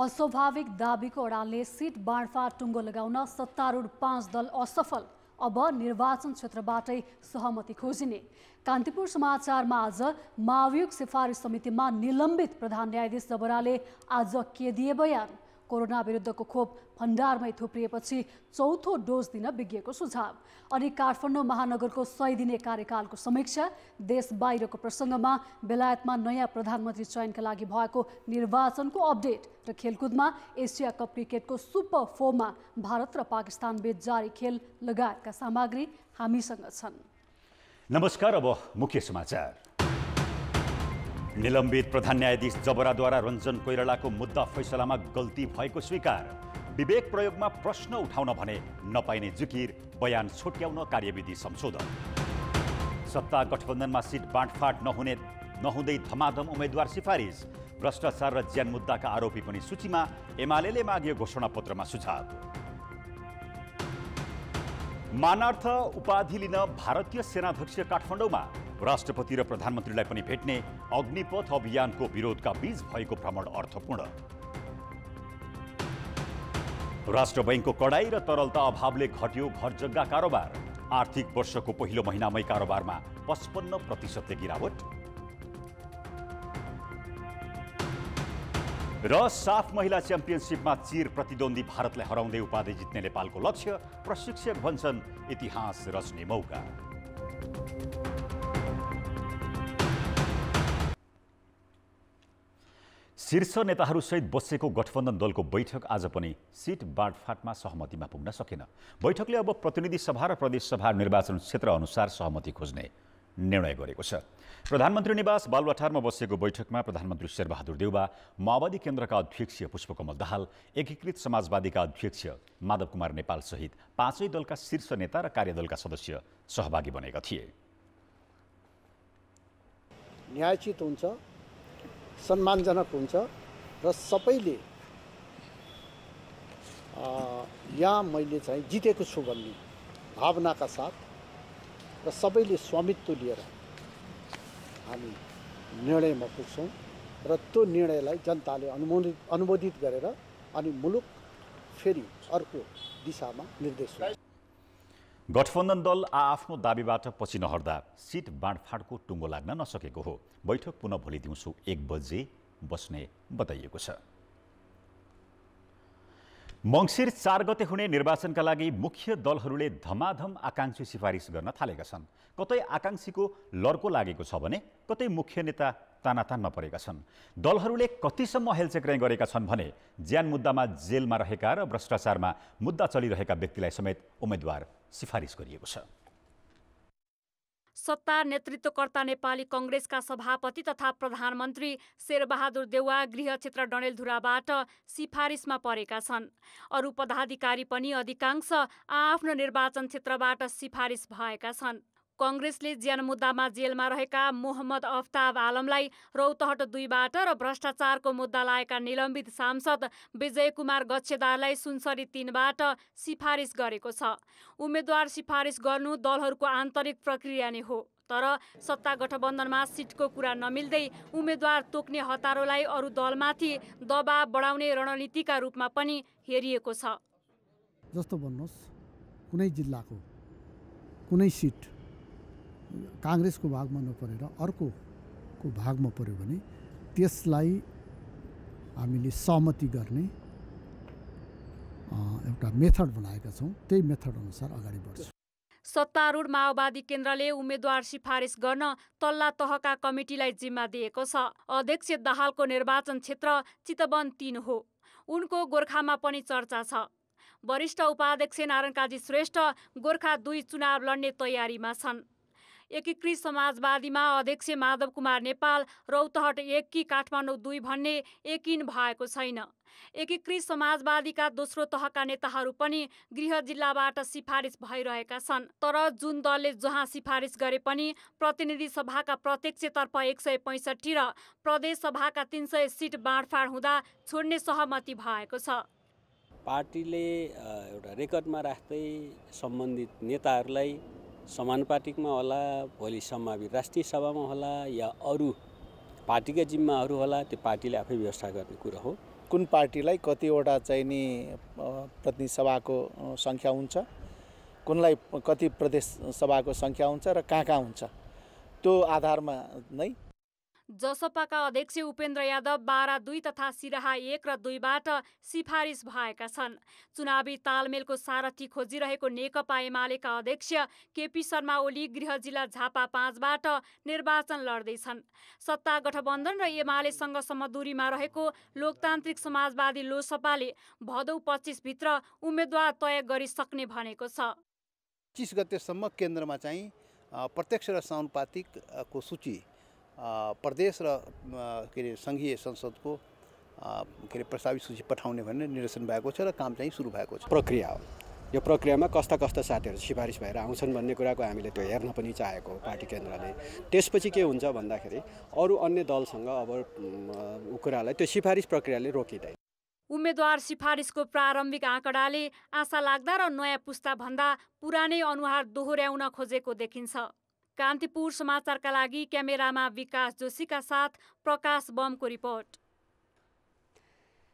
अस्वाभाविक दाबीको अडालले सिट बाँडफाँड टुङ्गो लगाउन सत्तारूढ 5 दल असफल। अब निर्वाचन क्षेत्रबाटै सहमति खोजिने। कान्तिपुर समाचारमा आज महाभियोग सिफारिस समितिमा निलम्बित प्रधान न्यायाधीश जबराले आज के दिए बयान। कोरोना विरुद्धको खोप भण्डारमै थुप्रिएपछि चौथो डोज दिन विज्ञको सुझाव। अनि काठमाडौँ महानगरको 100 दिने कार्यकालको समीक्षा। देश बाहिरको प्रसङ्गमा बेलायतमा नयाँ प्रधानमन्त्री चयनका लागि भएको निर्वाचनको अपडेट र खेलकुदमा एसिया कप क्रिकेटको सुपर 4मा भारत र पाकिस्तान बीच जारी खेल लगायतका सामग्री हामीसँग छन्। नमस्कार, अब मुख्य समाचार। निलम्बित प्रधान न्यायाधीश जबराद्वारा रञ्जन कोइरालाको मुद्दा फैसलामा गल्ती भएको स्वीकार। विवेक प्रयोगमा प्रश्न उठाउन भने नपाइने जिकिर, बयान छुट्याउन कार्यविधि संशोधन। सत्ता गठबन्धनमा सिट बाँडफाँड नहुँदै धमाधम उम्मेद्वार सिफारिस। भ्रष्टाचार र ज्यान मुद्दाका आरोपी पनि सूचीमा, एमालेले माग्यो घोषणापत्रमा सुझाव। मानार्थ उपाधि लिन भारतीय सेनाध्यक्ष काठमाडौँमा। राष्ट्रपति र प्रधानमन्त्रीलाई पनि भेट्ने। अग्निपथ अभियानको विरोधका बीच भएको भ्रमण अर्थपूर्ण। राष्ट्र बैंकको कडाई र तरलता अभावले घट्यो घर जग्गा कारोबार। आर्थिक वर्षको पहिलो महिनामै कारोबारमा 55% गिरावट। र साफ महिला च्याम्पियनसिपमा चिर प्रतिद्वन्दी भारतलाई हराउँदै उपाधि जित्ने नेपालको लक्ष्य। प्रशिक्षक भन्छन् इतिहास रच्ने मौका। शीर्ष नेताहरूसहित बसेको गठबन्धन दलको बैठक आज पनि सिट बाँडफाँडमा सहमतिमा पुग्न सकेन। बैठकले अब प्रतिनिधि सभा र प्रदेश सभा निर्वाचन क्षेत्र अनुसार सहमति खोज्ने निर्णय गरेको छ। प्रधानमन्त्री निवास बालुवाटारमा बसेको बैठकमा प्रधानमन्त्री शेरबहादुर देउवा, माओवादी केन्द्रका अध्यक्ष पुष्पकमल दाहाल, एकीकृत समाजवादीका अध्यक्ष माधव कुमार नेपाल सहित 5 दलका शीर्ष नेता र कार्यदलका सदस्य सहभागी बनेका थिए। न्यायोचित हुन्छ, सम्मानजनक हुन्छ र सबैले यहाँ मैले चाहिँ जितेको छु भन्ने भावनाका साथ र सबैले स्वामित्व लिएर हामी निर्णयमा पुग्छौँ र त्यो निर्णयलाई जनताले अनुमोदित गरेर अनि मुलुक फेरि अर्को दिशामा निर्देश हुन्छ। गठबन्धन दल आफ्नो दाबीबाट पछि नहट्दा सिट बाँडफाँडको टुङ्गो लाग्न नसकेको हो। बैठक पुनः भोलि दिउँसो 1 बजे बस्ने बताइएको छ। मङ्सिर 4 गते हुने निर्वाचनका लागि मुख्य दलहरूले धमाधम आकाङ्क्षी सिफारिस गर्न थालेका छन्। कतै आकाङ्क्षीको लर्को लागेको छ भने कतै मुख्य नेता तानातानमा परेका छन्। दलहरूले कतिसम्म हेलचेक्राइ गरेका छन् भने ज्यान मुद्दामा जेलमा रहेका र भ्रष्टाचारमा मुद्दा चलिरहेका व्यक्तिलाई समेत उम्मेद्वार सिफारिस गरिएको छ। सत्ता नेतृत्वकर्ता नेपाली कङ्ग्रेसका सभापति तथा प्रधानमन्त्री शेरबहादुर देउवा गृह क्षेत्र डडेलधुराबाट सिफारिसमा परेका छन्। अरू पदाधिकारी पनि अधिकांश आफ्नो निर्वाचन क्षेत्रबाट सिफारिस भएका छन्। कङ्ग्रेसले ज्यान मुद्दामा जेलमा रहेका मोहम्मद अफ्ताब आलमलाई रौतहट 2बाट र भ्रष्टाचारको मुद्दा लागेका निलम्बित सांसद विजय कुमार गच्छेदारलाई सुनसरी 3बाट सिफारिस गरेको छ। उम्मेद्वार सिफारिस गर्नु दलहरूको आन्तरिक प्रक्रिया नै हो। तर सत्ता गठबन्धनमा सिटको कुरा नमिल्दै उम्मेद्वार तोक्ने हतारोलाई अरू दलमाथि दबाव बढाउने रणनीतिका रूपमा पनि हेरिएको छ। जस्तो भन्नुहोस्, कुनै जिल्लाको कुनै सिट काङ्ग्रेसको भागमा नपरेर अर्कोको भागमा पर्यो भने त्यसलाई हामीले सहमति गर्ने एउटा मेथड बनाएका छौँ। त्यही मेथड अनुसार अगाडि बढ्छौँ। सत्तारूढ माओवादी केन्द्रले उम्मेद्वार सिफारिस गर्न तल्ला तहका कमिटीलाई जिम्मा दिएको छ। अध्यक्ष दाहालको निर्वाचन क्षेत्र चितवन 3 हो। उनको गोर्खामा पनि चर्चा छ। वरिष्ठ उपाध्यक्ष नारायणकाजी श्रेष्ठ गोर्खा 2 चुनाव लड्ने तयारीमा छन्। एकीकृत समाजवादीमा अध्यक्ष माधव कुमार नेपाल रौतहट 1 कि काठमाडौँ 2 भन्ने यकिन भएको छैन। एकीकृत समाजवादीका दोस्रो तहका नेताहरू पनि गृह जिल्लाबाट सिफारिस भइरहेका छन्। तर जुन दलले जहाँ सिफारिस गरे पनि प्रतिनिधि सभाका प्रत्यक्षतर्फ 165 र प्रदेश सभाका 300 सिट बाँडफाँड हुँदा छोड्ने सहमति भएको छ। पार्टीले एउटा रेकर्डमा राख्दै सम्बन्धित नेताहरूलाई समानुपातिकमा होला, भोलि सम्भावित राष्ट्रिय सभामा होला या अरू पार्टीका जिम्माहरू होला, त्यो पार्टीले आफै व्यवस्था गर्ने कुरा हो। कुन पार्टीलाई कतिवटा चाहिँ नि प्रतिनिधि सभाको सङ्ख्या हुन्छ, कुनलाई कति प्रदेश सभाको सङ्ख्या हुन्छ र कहाँ हुन्छ, त्यो आधारमा नै। जसपाका अध्यक्ष उपेन्द्र यादव बारा 2 तथा सिराहा 1 र 2बाट सिफारिस भएका छन्। चुनावी तालमेलको सारथी खोजिरहेको नेकपा एमालेका अध्यक्ष केपी शर्मा ओली गृह जिल्ला झापा 5बाट निर्वाचन लड्दैछन्। सत्ता गठबन्धन र एमालेसँग समदूरीमा रहेको लोकतान्त्रिक समाजवादी लोसपाले भदौ 25 भित्र उम्मेद्वार तय गरिसक्ने भनेको छ। 25 गतेसम्म केन्द्रमा चाहिँ प्रत्यक्ष र समानुपातिकको सूची प्रदेश र के अरे सङ्घीय संसदको के अरे प्रस्तावित सूची पठाउने भनेर निर्देशन भएको छ र काम चाहिँ सुरु भएको छ। प्रक्रिया हो यो। प्रक्रियामा कस्ता कस्ता साथीहरू सिफारिस भएर आउँछन् भन्ने कुराको हामीले त्यो हेर्न पनि चाहेको हो पार्टी केन्द्रले। त्यसपछि के हुन्छ भन्दाखेरि अरू अन्य दलसँग अब कुरालाई त्यो सिफारिस प्रक्रियाले रोकिँदैन। उम्मेद्वार सिफारिसको प्रारम्भिक आँकडाले आशा लाग्दा र नयाँ पुस्ताभन्दा पुरानै अनुहार दोहोर्याउन खोजेको देखिन्छ। कान्तिपुर समाचारका लागि क्यामेरामा विकास जोशीका साथ प्रकाश बमको रिपोर्ट।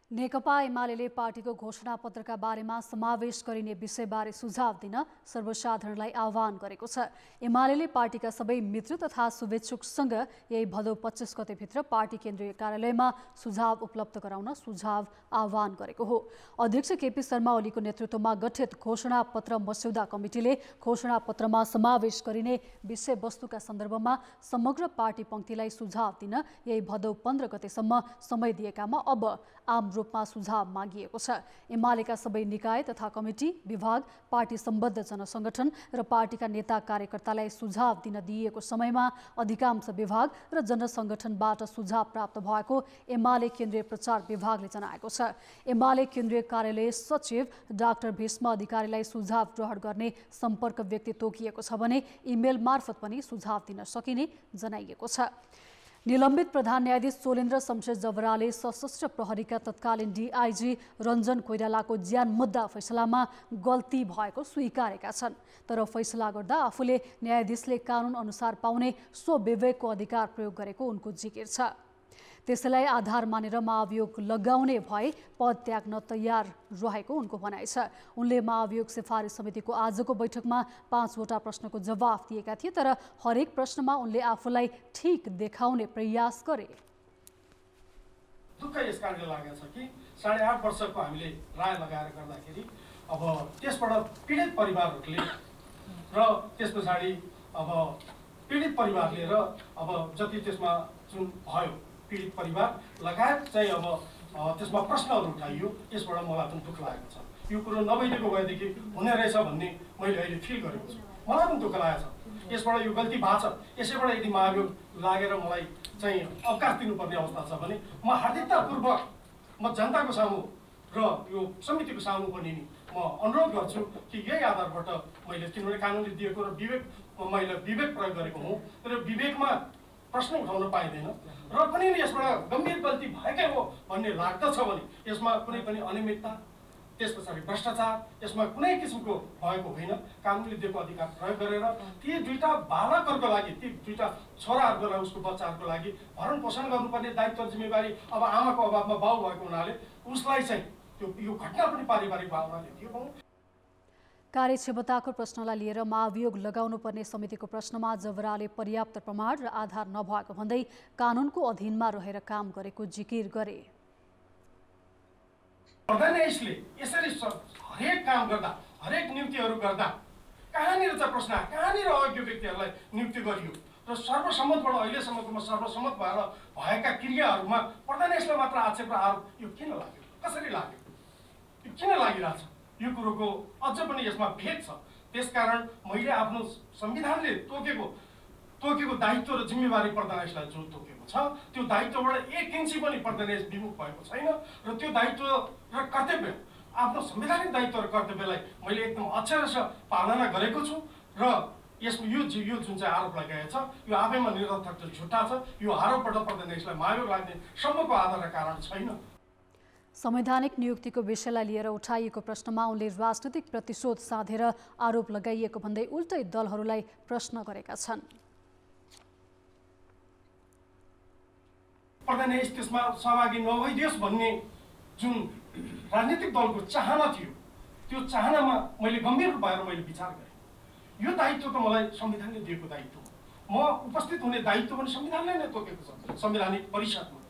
नेकपा एमाले पार्टीको घोषणापत्रका बारेमा समावेश गरिने विषयबारे सुझाव दिन सर्वसाधारणलाई आह्वान गरेको छ। एमाले पार्टीका सबै मित्र तथा शुभेच्छुकसँग यही भदौ 25 गतेभित्र पार्टी केन्द्रीय कार्यालयमा सुझाव उपलब्ध गराउन सुझाव आह्वान गरेको हो। अध्यक्ष केपी शर्मा ओलीको नेतृत्वमा गठित घोषणापत्र मस्यौदा कमिटीले घोषणापत्रमा समावेश गरिने विषयवस्तुका सन्दर्भमा समग्र पार्टी पङ्क्तिलाई सुझाव दिन यही भदौ 15 गतेसम्म समय दिएकामा अब आम रूपमा सुझाव मागिएको छ। एमालेका सबै निकाय तथा कमिटी, विभाग, पार्टी सम्बद्ध जनसङ्गठन र पार्टीका नेता कार्यकर्तालाई सुझाव दिन दिइएको समयमा अधिकांश विभाग र जनसङ्गठनबाट सुझाव प्राप्त भएको एमाले केन्द्रीय प्रचार विभागले जनाएको छ। एमाले केन्द्रीय कार्यालय सचिव डाक्टर भीष्म अधिकारीलाई सुझाव ग्रहण गर्ने सम्पर्क व्यक्ति तोकिएको छ भने इमेल मार्फत पनि सुझाव दिन सकिने जनाइएको छ। निलम्बित प्रधान न्यायाधीश सोलेन्द्र शमशेर जबराले सशस्त्र प्रहरीका तत्कालीन डीआईजी रञ्जन कोइरालाको ज्यान मुद्दा फैसलामा गल्ती भएको स्वीकारेका छन्। तर फैसला गर्दा आफूले न्यायाधीशले कानुन अनुसार पाउने स्वविवेकको अधिकार प्रयोग गरेको उनको जिकिर छ। त्यसैलाई आधार मानेर महाभियोग लगाउने भए पद त्याग्न तयार रहेको उनको भनाइ छ। उनले महाभियोग सिफारिस समितिको आजको बैठकमा 5वटा प्रश्नको जवाफ दिएका थिए, तर हरेक प्रश्नमा उनले आफूलाई ठिक देखाउने प्रयास गरे। दुःख यस कारणले लागेको छ कि 8.5 वर्षको हामीले राय लगाएर गर्दाखेरि अब त्यसबाट पीडित परिवारहरूले र त्यस पछाडि अब पीडित परिवारले र अब जति त्यसमा जुन भयो पीडित परिवार लगायत चाहिँ अब त्यसमा प्रश्नहरू उठाइयो। यसबाट मलाई पनि दुःख लागेको छ। यो कुरो नभइदिएको भएदेखि हुने रहेछ भन्ने मैले अहिले फिल गरेको छु। मलाई पनि दुःख लागेको छ। यसबाट यो गल्ती भएको छ। यसैबाट यदि महाभियोग लागेर मलाई चाहिँ अवकाश दिनुपर्ने अवस्था छ भने म हार्दिकतापूर्वक म जनताको सामु र यो समितिको सामु पनि म अनुरोध गर्छु कि यही आधारबाट मैले, किनभने कानुनले दिएको र मैले विवेक प्रयोग गरेको हुँ र विवेकमा प्रश्न उठाउन पाइँदैन र पनि यसबाट गम्भीर गल्ती भएकै हो भन्ने लाग्दछ भने यसमा कुनै पनि अनियमितता, त्यस पछाडि भ्रष्टाचार यसमा कुनै किसिमको भएको होइन। कानुनले दिएको अधिकार प्रयोग गरेर ती दुईटा बालकहरूको लागि, ती दुईटा छोराहरूको लागि, उसको बच्चाहरूको लागि भरण पोषण गर्नुपर्ने दायित्व जिम्मेवारी अब आमाको अभावमा बाउ भएको हुनाले उसलाई चाहिँ यो घटना पनि पारिवारिक भावनाले दिएको हो। कार्यक्षमताको प्रश्नलाई लिएर महाभियोग लगाउनुपर्ने समितिको प्रश्नमा जबराले पर्याप्त प्रमाण र आधार नभएको भन्दै कानुनको अधीनमा रहेर काम गरेको जिकिर गरे। प्रधानले यसरी हरेक काम गर्दा, हरेक नियुक्तिहरू गर्दा कहाँनिर चाहिँ प्रश्न, कहाँनिर अयोग्य व्यक्तिहरूलाई नियुक्ति गरियो र सर्वसम्मतबाट अहिलेसम्मकोमा सर्वसम्मत भएर भएका क्रियाहरूमा प्रधानले मात्र आक्षेप र आरोप यो किन लाग्यो, कसरी लाग्यो, यो किन लागिरहेछ? यो कुरोको अझ पनि यसमा भेद छ। त्यसकारण मैले आफ्नो संविधानले तोकेको दायित्व र जिम्मेवारी प्रधानलाई जो तोकेको छ त्यो दायित्वबाट 1 इन्ची पनि प्रधान विमुख भएको छैन र त्यो दायित्व र कर्तव्य, आफ्नो संवैधानिक दायित्व र कर्तव्यलाई मैले एकदम अक्षरशः पालना गरेको छु र यसमा यो जुन चाहिँ आरोप लगाएको छ यो आफैमा निरर्थक र झुट्टा छ। यो आरोपबाट प्रधानलाई महाभियोग लाग्ने सम्मको आधार र कारण छैन। संवैधानिक नियुक्तिको विषयलाई लिएर उठाइएको प्रश्नमा उनले राजनीतिक प्रतिशोध साधेर आरोप लगाइएको भन्दै उल्टै दलहरूलाई प्रश्न गरेका छन्। प्रधान त्यसमा सहभागी नभइदियोस् भन्ने जुन राजनीतिक दलको चाहना थियो त्यो चाहनामा मैले गम्भीर भएर मैले विचार गरेँ। यो दायित्व त मलाई संविधानले दिएको दायित्व हो। म उपस्थित हुने दायित्व पनि संविधानले नै तोकेको छ संवैधानिक परिषदमा।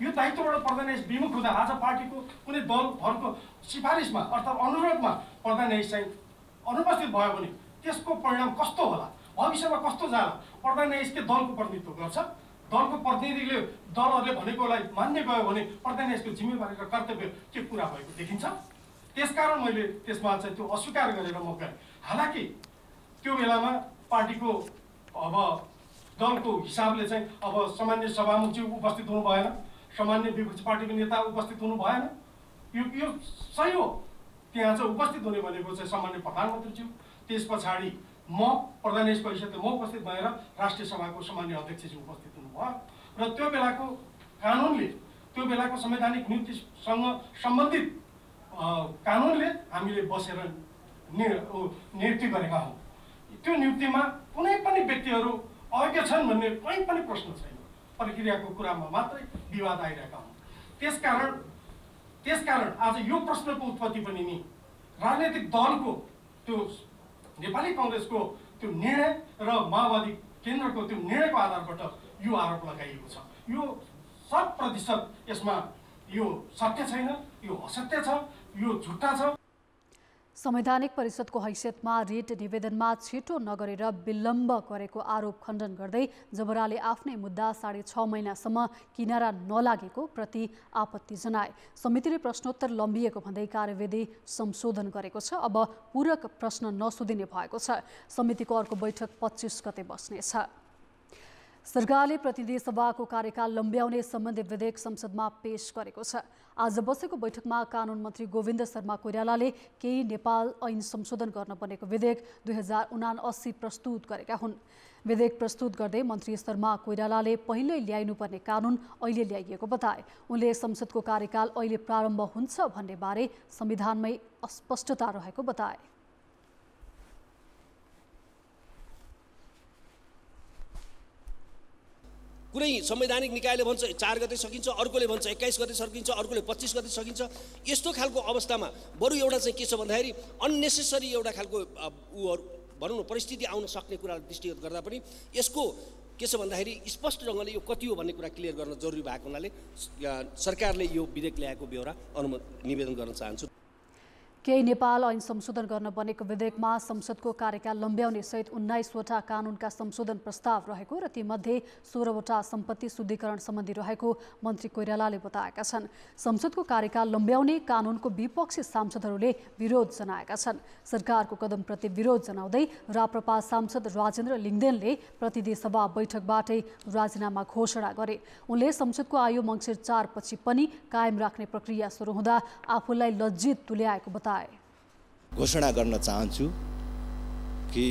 यो दायित्वबाट पर्दा न्यायाधीश विमुख हुँदा आज पार्टीको कुनै दलहरूको सिफारिसमा अर्थात् अनुरोधमा पर्दा न्यायाधीश चाहिँ अनुपस्थित भयो भने त्यसको परिणाम कस्तो होला, भविष्यमा कस्तो जाला? पर्दा न्यायाधीशले दलको प्रतिनिधित्व गर्छ। दलको प्रतिनिधिले दलहरूले भनेकोलाई मान्ने गयो भने पर्दा न्यायाधीशको जिम्मेवारी र कर्तव्य के पुरा भएको देखिन्छ। त्यसकारण मैले त्यसमा चाहिँ त्यो अस्वीकार गरेर म गएँ। हालाकि त्यो बेलामा पार्टीको अब दलको हिसाबले चाहिँ अब सामान्य सभामुखज्यू उपस्थित हुनु भएन, सामान्य विपक्ष पार्टीको नेता उपस्थित हुनु भएन। यो सही हो। त्यहाँ चाहिँ उपस्थित हुने भनेको चाहिँ सामान्य प्रधानमन्त्रीज्यू, त्यस पछाडि म प्रधान न्यायाधीशको हैसियतले म उपस्थित भएर राष्ट्रिय सभाको सामान्य अध्यक्षज्यू उपस्थित हुनुभयो र त्यो बेलाको कानुनले, त्यो बेलाको संवैधानिक नियुक्तिसँग सम्बन्धित कानुनले हामीले बसेर नियुक्ति गरेका हौँ। त्यो नियुक्तिमा कुनै पनि व्यक्तिहरू अयोग्य छन् भन्ने कुनै पनि प्रश्न छैन। प्रक्रियाको कुरामा मात्रै विवाद आइरहेका हुन्। त्यसकारण आज यो प्रश्नको उत्पत्ति पनि नि राजनैतिक दलको त्यो नेपाली कांग्रेसको त्यो निर्णय र माओवादी केन्द्रको त्यो निर्णयको आधारबाट यो आरोप लगाइएको छ। यो 100% यसमा यो सत्य छैन, यो असत्य छ, यो झुट्टा छ। संवैधानिक परिषदको हैसियतमा रिट निवेदनमा छिटो नगरेर विलम्ब गरेको आरोप खण्डन गर्दै जबराले आफ्नै मुद्दा 6.5 महिनासम्म किनारा नलागेको प्रति आपत्ति जनाए। समितिले प्रश्नोत्तर लम्बिएको भन्दै कार्यविधि संशोधन गरेको छ। अब पूरक प्रश्न नसोधिने भएको छ। समितिको अर्को बैठक 25 गते बस्नेछ। सरकारले प्रतिनिधि सभाको कार्यकाल लम्ब्याउने सम्बन्धी विधेयक संसदमा पेश गरेको छ। आज बसेको बैठकमा कानुन मन्त्री गोविन्द शर्मा कोइरालाले केही नेपाल ऐन संशोधन गर्न बनेको विधेयक 2079 प्रस्तुत गरेका हुन्। विधेयक प्रस्तुत गर्दै मन्त्री शर्मा कोइरालाले पहिल्यै ल्याइनुपर्ने कानुन अहिले ल्याइएको बताए। उनले संसदको कार्यकाल अहिले प्रारम्भ हुन्छ भन्ने बारे संविधानमै अस्पष्टता रहेको बताए। कुनै संवैधानिक निकायले भन्छ 4 गते सकिन्छ, अर्कोले भन्छ 21 गते सकिन्छ, अर्कोले 25 गते सकिन्छ। यस्तो खालको अवस्थामा बरु एउटा चाहिँ के छ भन्दाखेरि अननेसेसरी एउटा खालको भनौँ न परिस्थिति आउन सक्ने कुरा दृष्टिगत गर्दा पनि यसको के छ भन्दाखेरि स्पष्ट ढङ्गले यो कति हो भन्ने कुरा क्लियर गर्न जरुरी भएको हुनाले सरकारले यो विधेयक ल्याएको बेहोरा निवेदन गर्न चाहन्छु। केही नेपाल ऐन संशोधन गर्न बनेको विधेयकमा संसदको कार्यकाल लम्ब्याउने सहित 19वटा कानुनका संशोधन प्रस्ताव रहेको र तीमध्ये 16वटा सम्पत्ति शुद्धिकरण सम्बन्धी रहेको मन्त्री कोइरालाले बताएका छन्। संसदको कार्यकाल लम्ब्याउने कानुनको विपक्षी सांसदहरूले विरोध जनाएका छन्। सरकारको कदमप्रति विरोध जनाउँदै राप्रपा सांसद राजेन्द्र लिङ्गदेनले प्रतिनिधि सभा बैठकबाटै राजीनामा घोषणा गरे। उनले संसदको आयु मङ्सिर 4 पछि पनि कायम राख्ने प्रक्रिया सुरु हुँदा आफूलाई लज्जित तुल्याएको बताए। घोषणा गर्न चाहन्छु कि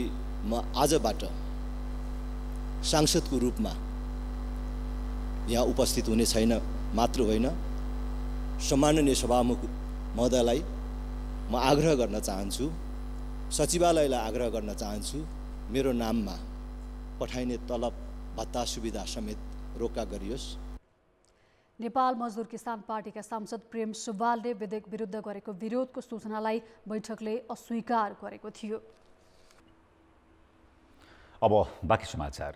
म आजबाट सांसदको रूपमा यहाँ उपस्थित हुने छैन मात्र होइन, सम्माननीय सभामुख महोदयलाई म आग्रह गर्न चाहन्छु, सचिवालयलाई आग्रह गर्न चाहन्छु मेरो नाममा पठाइने तलब भत्ता सुविधा समेत रोका गरियोस्। नेपाल मजदुर किसान पार्टीका सांसद प्रेम सुब्बालले विधेयक विरुद्ध गरेको विरोधको सूचनालाई बैठकले अस्वीकार गरेको थियो। अब बाँकी समाचार।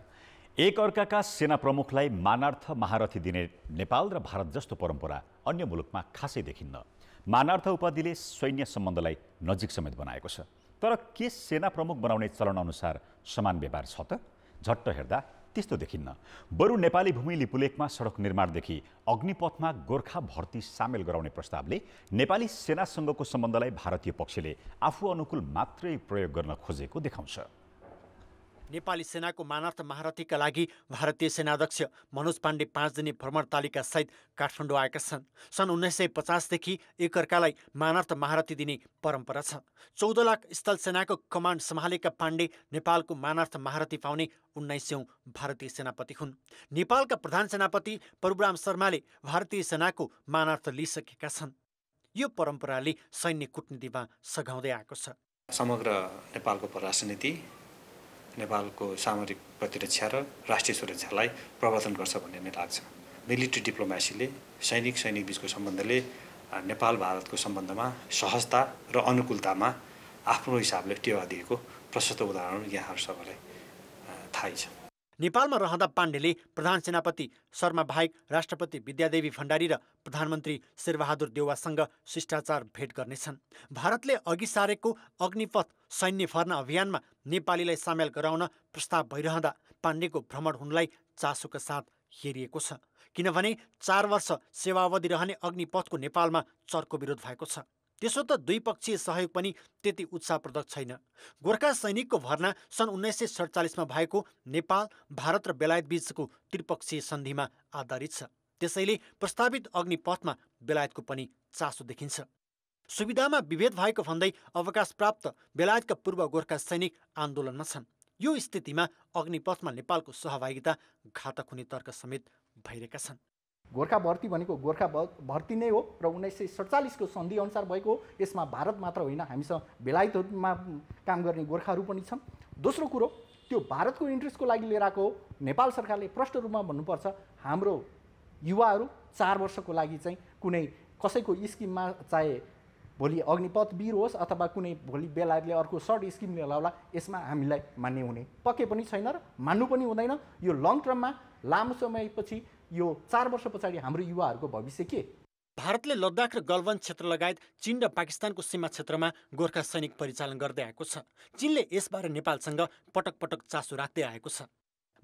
एक अर्काका सेना प्रमुखलाई मानार्थ महारथी दिने नेपाल र भारत जस्तो परम्परा अन्य मुलुकमा खासै देखिन्न। मानार्थ उपाधिले सैन्य सम्बन्धलाई नजिक समेत बनाएको छ। तर के सेना प्रमुख बनाउने चलन अनुसार समान व्यवहार छ त? झट्ट हेर्दा त्यस्तो देखिन्न। बरु नेपाली भूमि लिपुलेखमा सडक निर्माणदेखि अग्निपथमा गोर्खा भर्ती सामेल गराउने प्रस्तावले नेपाली सेनासँगको सम्बन्धलाई भारतीय पक्षले आफू अनुकूल मात्रै प्रयोग गर्न खोजेको देखाउँछ। नेपाली सेनाको मानार्थ महारथीका लागि भारतीय सेनाध्यक्ष मनोज पाण्डे 5 दिने भ्रमण तालिका सहित काठमाडौँ आएका छन्। सन् 1950 देखि एकअर्कालाई मानार्थ महारथी दिने परम्परा छ। 14 लाख स्थल सेनाको कमान्ड सम्हालेका पाण्डे नेपालको मानार्थ महारथी पाउने 19औं भारतीय सेनापति हुन्। नेपालका प्रधान सेनापति प्रभुराम शर्माले भारतीय सेनाको मानार्थ लिइसकेका छन्। यो परम्पराले सैन्य कूटनीतिमा सघाउँदै आएको छ। समग्र नेपालको परराष्ट्र नीति, नेपालको सामरिक प्रतिरक्षा र राष्ट्रिय सुरक्षालाई प्रवर्धन गर्छ भन्ने नै लाग्छ। मिलिट्री डिप्लोमेसीले सैनिक बीचको सम्बन्धले नेपाल भारतको सम्बन्धमा सहजता र अनुकूलतामा आफ्नो हिसाबले टेवा दिएको प्रशस्त उदाहरण यहाँहरू सबैलाई थाहै छ। नेपालमा रहँदा पाण्डेले प्रधान सेनापति शर्मा बाहेक राष्ट्रपति विद्यादेवी भण्डारी र प्रधानमन्त्री शेरबहादुर देउवासँग शिष्टाचार भेट गर्नेछन्। भारतले अघि सारेको अग्निपथ सैन्य भर्ना अभियानमा नेपालीलाई सामेल गराउन प्रस्ताव भइरहँदा पाण्डेको भ्रमण हुनुलाई चासोका साथ हेरिएको छ, किनभने 4 वर्ष सेवावधि रहने अग्निपथको नेपालमा चर्को विरोध भएको छ। त्यसो त द्विपक्षीय सहयोग पनि त्यति उत्साहप्रदक छैन। गोर्खा सैनिकको भर्ना सन् 1947 मा भएको नेपाल, भारत र बेलायत बीचको त्रिपक्षीय सन्धिमा आधारित छ। त्यसैले प्रस्तावित अग्निपथमा बेलायतको पनि चासो देखिन्छ। सुविधामा विभेद भएको भन्दै अवकाश प्राप्त बेलायतका पूर्व गोर्खा सैनिक आन्दोलनमा छन्। यो स्थितिमा अग्निपथमा नेपालको सहभागिता घातक हुने तर्क समेत भइरहेका छन्। गोर्खा भर्ती भनेको गोर्खा भर्ती नै हो र 1947 को सन्धि अनुसार भएको हो। यसमा भारत मात्र होइन, हामीसँग बेलायतमा काम गर्ने गोर्खाहरू पनि छन्। दोस्रो कुरो, त्यो भारतको इन्ट्रेस्टको लागि लिएर आएको हो। नेपाल सरकारले प्रष्ट रूपमा भन्नुपर्छ, हाम्रो युवाहरू 4 वर्षको लागि चाहिँ कुनै कसैको स्किममा, चाहे भोलि अग्निपथ वीर होस् अथवा कुनै भोलि बेलायतले अर्को सर्ट स्किम ल्याउला, यसमा हामीलाई मान्य हुने पक्कै पनि छैन र मान्नु पनि हुँदैन। यो लङ टर्ममा लामो समयपछि, यो 4 वर्ष पछाडि हाम्रो युवाहरूको भविष्य के? भारतले लद्दाख र गलवान क्षेत्र लगायत चीन र पाकिस्तानको सीमा क्षेत्रमा गोर्खा सैनिक परिचालन गर्दै आएको छ। चीनले यसबारे नेपालसँग पटक पटक चासो राख्दै आएको छ।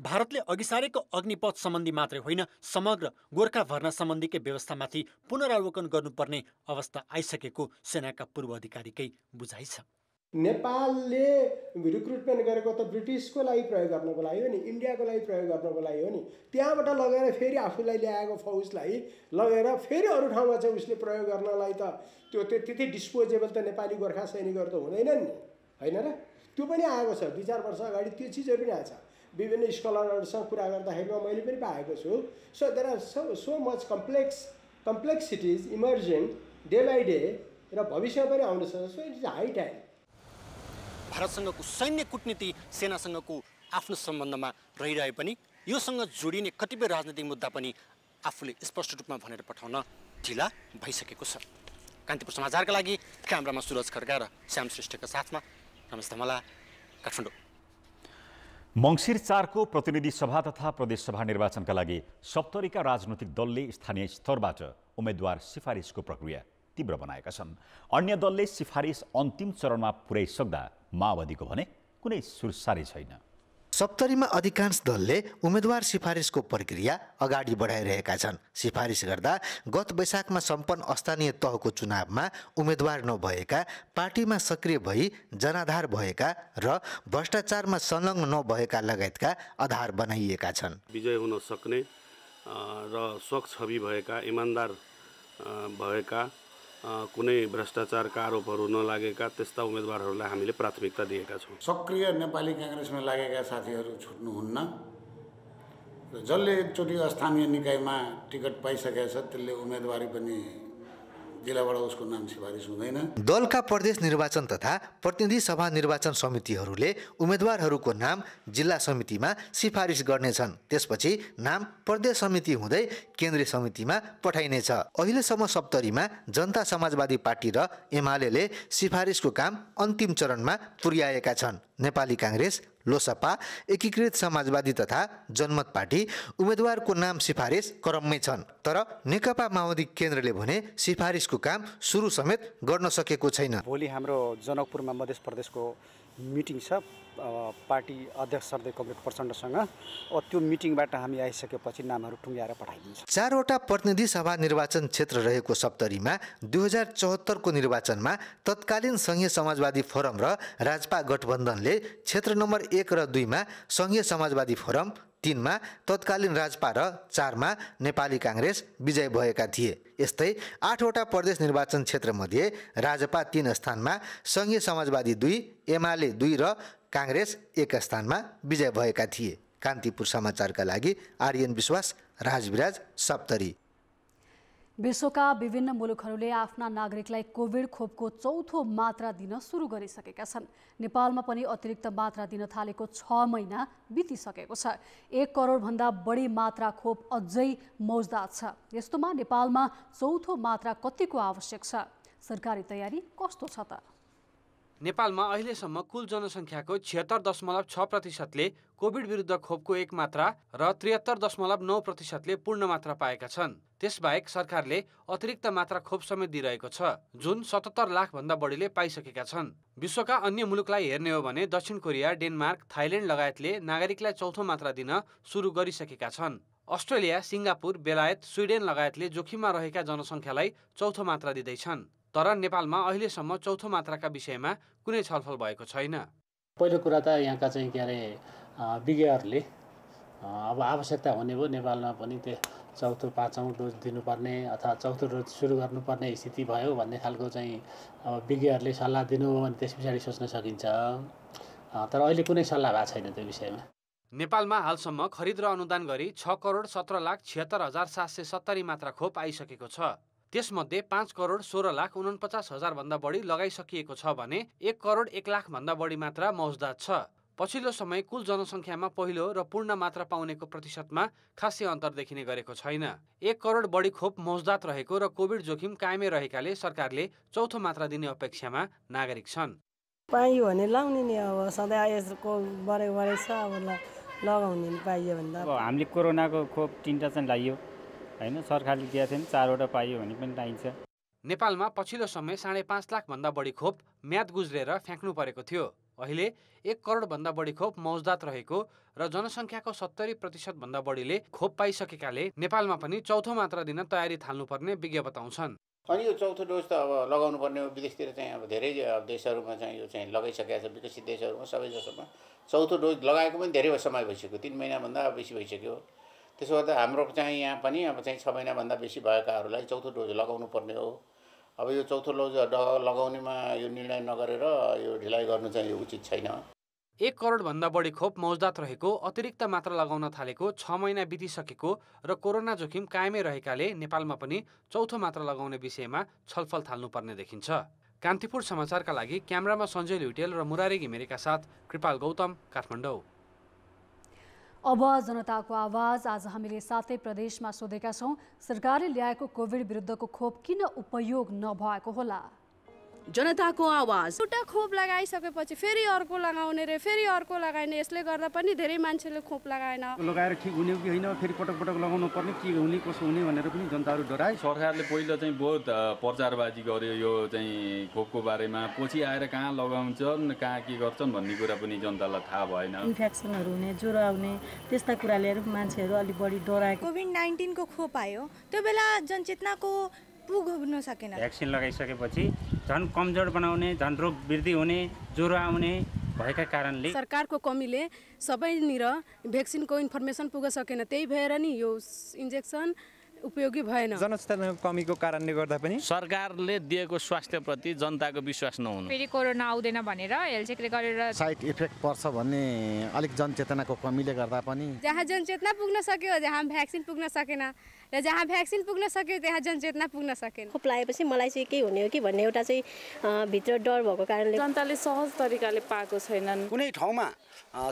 भारतले अघि सारेको अग्निपथ सम्बन्धी मात्रै होइन, समग्र गोर्खा भर्ना सम्बन्धीकै व्यवस्थामाथि पुनरावलोकन गर्नुपर्ने अवस्था आइसकेको सेनाका पूर्व अधिकारीकै बुझाइ छ। नेपालले रिक्रुटमेन्ट गरेको त ब्रिटिसको लागि प्रयोग गर्नको लागि हो नि, इन्डियाको लागि प्रयोग गर्नको लागि हो नि। त्यहाँबाट लगेर फेरि आफूलाई ल्याएको फौजलाई लगेर फेरि अरू ठाउँमा चाहिँ उसले प्रयोग गर्नलाई त त्यो त्यति डिस्पोजेबल त नेपाली गोर्खा सैनिकहरू त हुँदैनन् नि, होइन र? त्यो पनि आएको छ 2-4 वर्ष अगाडि, त्यो चिजहरू पनि आएको छ। विभिन्न स्कलरहरूसँग कुरा गर्दाखेरिमा मैले पनि पाएको छु। So there are so much complexities emerging day by day, र भविष्यमा पनि आउन सक्छ। So it's high time. भारतसँगको सैन्य कूटनीति सेनासँगको आफ्नो सम्बन्धमा रहिरहे पनि योसँग जोडिने कतिपय राजनीतिक मुद्दा पनि आफूले स्पष्ट रूपमा भनेर पठाउन ढिला भइसकेको छ। कान्तिपुर समाचारका लागि क्यामेरामा सुरज खड्का र श्याम श्रेष्ठका साथमा रमेश धमला, काठमाडौँ। मङ्सिर 4 को प्रतिनिधि सभा तथा प्रदेश सभा निर्वाचनका लागि सप्तरीका राजनैतिक दलले स्थानीय स्तरबाट उम्मेद्वार सिफारिसको प्रक्रिया तीव्र बनाएका छन्। अन्य दलले सिफारिस अन्तिम चरणमा पुर्याइसक्दा माओवादीको भने कुनै सुरसारी छैन। सप्तरीमा अधिकांश दलले उम्मेदवार सिफारिसको प्रक्रिया अगाडि बढाइरहेका छन्। सिफारिस गर्दा गत वैशाखमा सम्पन्न स्थानीय तहको चुनावमा उम्मेदवार नभएका, पार्टीमा सक्रिय भई जनाधार भएका र भ्रष्टाचारमा संलग्न नभएका लगायतका आधार बनाइएका छन्। विजय हुन सक्ने र स्वच्छ छवि भएका, इमान्दार भएका, कुनै भ्रष्टाचारका आरोपहरू नलागेका त्यस्ता उम्मेदवारहरूलाई हामीले प्राथमिकता दिएका छौँ। सक्रिय नेपाली काङ्ग्रेसमा लागेका साथीहरू छुट्नुहुन्न र जसले एकचोटि स्थानीय निकायमा टिकट पाइसकेका छ त्यसले उम्मेदवारी पनि जिल्लाबाट उसको नाम सिफारिस हुँदैन। दलका प्रदेश निर्वाचन तथा प्रतिनिधि सभा निर्वाचन समितिहरूले उम्मेदवारहरूको नाम जिल्ला समितिमा सिफारिस गर्नेछन्। त्यसपछि नाम प्रदेश समिति हुँदै केन्द्रीय समितिमा पठाइनेछ। अहिलेसम्म सप्तरीमा जनता समाजवादी पार्टी र एमाले सिफारिसको काम अन्तिम चरणमा पुर्याएका छन्। नेपाली काङ्ग्रेस, लोसपा, एकीकृत समाजवादी तथा जनमत पार्टी उम्मेदवारको नाम सिफारिस क्रममै छन्। तर नेकपा माओवादी केन्द्रले भने सिफारिसको काम सुरु समेत गर्न सकेको छैन। भोलि हाम्रो जनकपुरमा मध्य प्रदेशको मिटिङ छ पार्टी अध्यक्ष सर्दै कमरेड प्रचण्डसँग। त्यो मिटिङबाट हामी आइसकेपछि नामहरू टुङ्ग्याएर पठाइदिन्छ। 4वटा प्रतिनिधि सभा निर्वाचन क्षेत्र रहेको सप्तरीमा 2074 को निर्वाचनमा तत्कालीन संघीय समाजवादी फोरम र राजपा गठबन्धनले क्षेत्र नम्बर 1 र 2 मा संघीय समाजवादी फोरम, 3 मा तत्कालीन राजपा र 4 मा नेपाली काङ्ग्रेस विजय भएका थिए। यस्तै 8वटा प्रदेश निर्वाचन क्षेत्रमध्ये राजपा 3 स्थानमा, संघीय समाजवादी 2, एमाले 2 र काङ्ग्रेस 1 स्थानमा विजय भएका थिए। कान्तिपुर समाचारका लागि आर्यन विश्वास, राजविराज, सप्तरी। विश्वका विभिन्न मुलुकहरूले आफ्ना नागरिकलाई कोभिड खोपको चौथो मात्रा दिन सुरु गरिसकेका छन्। नेपालमा पनि अतिरिक्त मात्रा दिन थालेको 6 महिना बितिसकेको छ। 1 करोडभन्दा बढी मात्रा खोप अझै मौजदात छ। यस्तोमा नेपालमा चौथो मात्रा कतिको आवश्यक छ? सरकारी तयारी कस्तो छ त? नेपालमा अहिलेसम्म कुल जनसङ्ख्याको 76.6%ले कोभिड विरुद्ध खोपको 1 मात्रा र 73.9%ले पूर्ण मात्रा पाएका छन्। त्यसबाहेक सरकारले अतिरिक्त मात्रा खोप समेत दिइरहेको छ, जुन 77 लाख भन्दा बढीले पाइसकेका छन्। विश्वका अन्य मुलुकलाई हेर्ने हो भने दक्षिण कोरिया, डेनमार्क, थाइल्यान्ड लगायतले नागरिकलाई चौथो मात्रा दिन सुरु गरिसकेका छन्। अस्ट्रेलिया, सिङ्गापुर, बेलायत, स्विडेन लगायतले जोखिममा रहेका जनसङ्ख्यालाई चौथो मात्रा दिँदैछन्। तर नेपालमा अहिलेसम्म चौथो मात्राका विषयमा कुनै छलफल भएको छैन। पहिलो कुरा त यहाँका चाहिँ के अरे विज्ञहरूले अब आवश्यकता हुने भयो नेपालमा पनि त्यो चौथो 5औं डोज दिनुपर्ने अथवा चौथो डोज सुरु गर्नुपर्ने स्थिति भयो भन्ने खालको चाहिँ अब विज्ञहरूले सल्लाह दिनुभयो भने त्यस पछाडि सोच्न सकिन्छ। तर अहिले कुनै सल्लाह भएको छैन त्यो विषयमा। नेपालमा हालसम्म खरिद र अनुदान गरी 6,17,76,770 मात्रा खोप आइसकेको छ। त्यसमध्ये 5,16,49,000 भन्दा बढी लगाइसकिएको छ भने 1,01,00,000 भन्दा बढी मात्रा मौजदात छ। पछिल्लो समय कुल जनसङ्ख्यामा पहिलो र पूर्ण मात्रा पाउनेको प्रतिशतमा खासै अन्तर देखिने गरेको छैन। 1 करोड बढी खोप मौजदात रहेको र कोभिड जोखिम कायमै रहेकाले सरकारले चौथो मात्रा दिने अपेक्षामा नागरिक छन्। पाइयो भने लाउने नि, अब सधैँ यसको बढेको छ, अब लगाउने नि पाइयो भन्दा। अब हामीले कोरोनाको खोप 3टा चाहिँ लाइयो हैन, सरकारले दिएको थियो नि 4वटा पाइयो भने पनि पाइन्छ। नेपालमा पछिल्लो समय 5.5 लाख भन्दा बढी खोप म्याद गुज्रेर फ्याँक्नु परेको थियो। अहिले 1 करोड भन्दा बढी खोप मौजदात रहेको र जनसङ्ख्याको 70% भन्दा बढीले खोप पाइसकेकाले नेपालमा पनि चौथो मात्रा दिन तयारी थाल्नुपर्ने विज्ञ बताउँछन्। अनि यो चौथो डोज त अब लगाउनु पर्ने हो। विदेशतिर चाहिँ अब धेरै देशहरूमा चाहिँ यो चाहिँ लगाइसकेको छ, विकसित देशहरूमा सबै जसोमा चौथो डोज लगाएको पनि धेरै समय भइसक्यो, 3 महिनाभन्दा बेसी भइसक्यो। त्यसो गर्दा हाम्रो चाहिँ यहाँ पनि अब चाहिँ 6 महिनाभन्दा बेसी भएकाहरूलाई चौथो डोज लगाउनु पर्ने हो। अब यो चौथो डोज लगाउनेमा यो निर्णय नगरेर यो ढिलाइ गर्नु चाहिँ यो उचित छैन। 1 करोड भन्दा बढी खोप मौजदात रहेको, अतिरिक्त मात्रा लगाउन थालेको 6 महिना बितिसकेको र कोरोना जोखिम कायमै रहेकाले नेपालमा पनि चौथो मात्रा लगाउने विषयमा छलफल थाल्नुपर्ने देखिन्छ। कान्तिपुर समाचारका लागि क्यामेरामा सञ्जय लुइटेल र मुरारी घिमिरेका साथ कृपाल गौतम, काठमाडौँ। अब जनताको आवाज। आज हामीले 7 प्रदेशमा सोधेका छौँ, सरकारले ल्याएको कोभिड विरुद्धको खोप किन उपयोग नभएको होला? जनताको आवाज। एउटा खोप लगाइसकेपछि फेरि अर्को लगाउने रे फेरि अर्को लगाइने, यसले गर्दा पनि धेरै मान्छेले खोप लगाएन। लगाएर ठिक हुने कि होइन, फेरि पटक पटक लगाउनु पर्ने, के हुने कसो हुने भनेर पनि जनताहरू डराए। सरकारले पहिला चाहिँ बहुत प्रचारबाजी गर्यो यो चाहिँ खोपको बारेमा, पछि आएर कहाँ लगाउँछन् कहाँ के गर्छन् भन्ने कुरा पनि जनतालाई थाहा भएन। इन्फेक्सनहरू हुने, ज्वरो आउने, त्यस्ता कुराले मान्छेहरू अलि बढी डराए। कोभिड-19 को खोप आयो त्यो बेला जनचेतनाको पुग्न सकेन। भ्याक्सिन लगाइसकेपछि झन् कमजोर बनाउने, झन् रोग वृद्धि हुने, ज्वरो आउने भएका कारणले सरकारको कमीले सबैनिर भ्याक्सिनको इन्फर्मेसन पुग्न सकेन। त्यही भएर नि यो इन्जेक्सन उपयोगी भएन। जनचेतनाको कमीको कारणले गर्दा पनि सरकारले दिएको स्वास्थ्यप्रति जनताको विश्वास नहुनु, फेरि कोरोना आउँदैन भनेर हेल्थ चेकले गरेर साइड इफेक्ट पर्छ भन्ने अलिक जनचेतनाको कमीले गर्दा पनि। जहाँ जनचेतना पुग्न सक्यो जहाँ भ्याक्सिन पुग्न सकेन, र जहाँ भ्याक्सिन पुग्न सक्यो त्यहाँ जनचेतना पुग्न सकेन। खोप लगाएपछि मलाई चाहिँ के हुने हो कि भन्ने एउटा चाहिँ भित्र डर भएको कारणले जनताले सहज तरिकाले पाएको छैनन्। कुनै ठाउँमा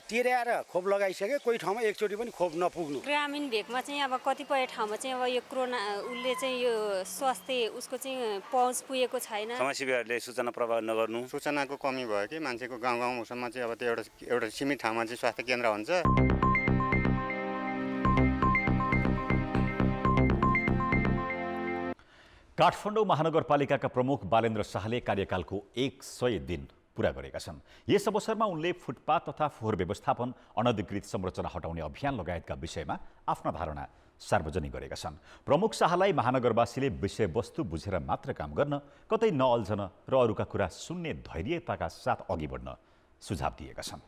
तिर्याएर खोप लगाइसके, कोही ठाउँमा एकचोटि पनि खोप नपुग्नु। ग्रामीण भेगमा चाहिँ अब कतिपय ठाउँमा चाहिँ अब यो कोरोना उसले चाहिँ यो स्वास्थ्य उसको चाहिँ पहुँच पुगेको छैन। समाजसेवीहरूले सूचना प्रभाव नगर्नु, सूचनाको कमी भयो कि मान्छेको गाउँ गाउँसम्म चाहिँ अब त्यो एउटा सीमित ठाउँमा चाहिँ स्वास्थ्य केन्द्र हुन्छ। काठमाडौँ महानगरपालिकाका प्रमुख बालेन्द्र शाहले कार्यकालको 100 दिन पूरा गरेका छन्। यस अवसरमा उनले फुटपाथ तथा फोहोर व्यवस्थापन, अनधिकृत संरचना हटाउने अभियान लगायतका विषयमा आफ्ना धारणा सार्वजनिक गरेका छन्। प्रमुख शाहलाई महानगरवासीले विषयवस्तु बुझेर मात्र काम गर्न, कतै नअल्झन र अरूका कुरा सुन्ने धैर्यताका साथ अघि बढ्न सुझाव दिएका छन्।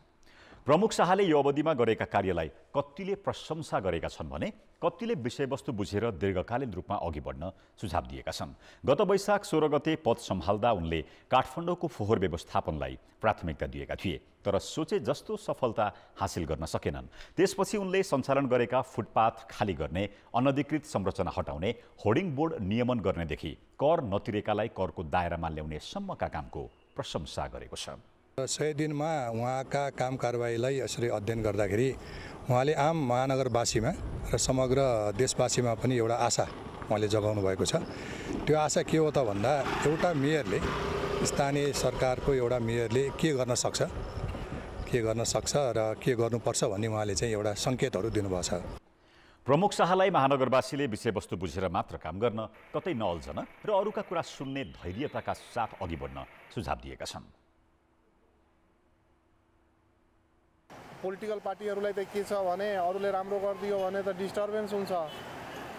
प्रमुख शाहले यो अवधिमा गरेका कार्यलाई कतिले प्रशंसा गरेका छन् भने कतिले विषयवस्तु बुझेर दीर्घकालीन रूपमा अघि बढ्न सुझाव दिएका छन्। गत वैशाख 16 गते पद सम्हाल्दा उनले काठमाडौँको फोहोर व्यवस्थापनलाई प्राथमिकता दिएका थिए। तर सोचे जस्तो सफलता हासिल गर्न सकेनन्। त्यसपछि उनले सञ्चालन गरेका फुटपाथ खाली गर्ने, अनधिकृत संरचना हटाउने, होर्डिङ बोर्ड नियमन गर्नेदेखि कर नतिरेकालाई करको दायरामा ल्याउने सम्मका कामको प्रशंसा गरेको छ। 100 दिनमा उहाँका काम कारबाहीलाई यसरी अध्ययन गर्दाखेरि उहाँले आम महानगरवासीमा र समग्र देशवासीमा पनि एउटा आशा उहाँले जगाउनु भएको छ। त्यो आशा के हो त भन्दा एउटा मेयरले, स्थानीय सरकारको एउटा मेयरले के गर्न सक्छ र के गर्नुपर्छ भन्ने उहाँले चाहिँ एउटा सङ्केतहरू दिनुभएको छ। प्रमुख शाहलाई महानगरवासीले विषयवस्तु बुझेर मात्र काम गर्न, कतै नअल्झन र अरूका कुरा सुन्ने धैर्यताका साथ अघि बढ्न सुझाव दिएका छन्। पोलिटिकल पार्टीहरूलाई त के छ भने अरूले राम्रो गरिदियो भने त डिस्टर्बेन्स हुन्छ।